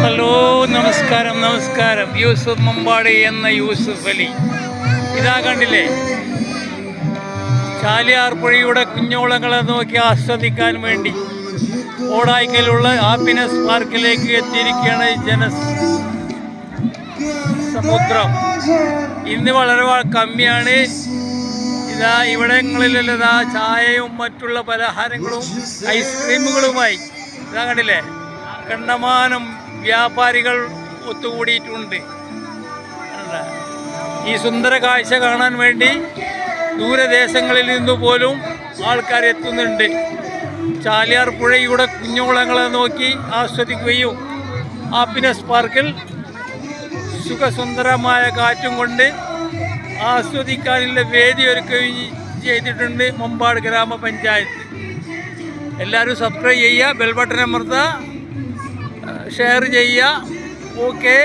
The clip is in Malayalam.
ഹലോ, നമസ്കാരം നമസ്കാരം. യൂസുഫ് മമ്പാടി എന്ന യൂസുഫ് അലി. ഇതാ കണ്ടില്ലേ, ചാലിയാർ പുഴയുടെ കുഞ്ഞോളങ്ങളെ നോക്കി ആസ്വദിക്കാൻ വേണ്ടി ഓടായിക്കലുള്ള ഹാപ്പിനെസ് പാർക്കിലേക്ക് എത്തിയിരിക്കുകയാണ് ജനസമുദ്രം. ഇന്ന് വളരെ കമ്മിയാണ്. ഇതാ ഇവിടങ്ങളിലെല്ലാം ചായയും മറ്റുള്ള പലഹാരങ്ങളും ഐസ്ക്രീമുകളുമായി ഇതാ കണ്ടില്ലേ, കണ്ടമാനം വ്യാപാരികൾ ഒത്തുകൂടിയിട്ടുണ്ട്. ഈ സുന്ദര കാഴ്ച കാണാൻ വേണ്ടി ദൂരദേശങ്ങളിൽ നിന്ന് പോലും ആൾക്കാർ എത്തുന്നുണ്ട്. ചാലിയാർ പുഴയുടെ കുഞ്ഞോളങ്ങളെ നോക്കി ആസ്വദിക്കുകയും ഹാപ്പിനെസ് പാർക്കിൽ സുഖസുന്ദരമായ കാറ്റും കൊണ്ട് ആസ്വദിക്കാനുള്ള വേദി ഒരുക്കുകയും ചെയ്തിട്ടുണ്ട് മമ്പാട് ഗ്രാമപഞ്ചായത്ത്. എല്ലാവരും സബ്സ്ക്രൈബ് ചെയ്യുക, ബെൽ ബട്ടൺ അമർത്തുക, ഷെയർ ചെയ്യുക. ഓക്കെ.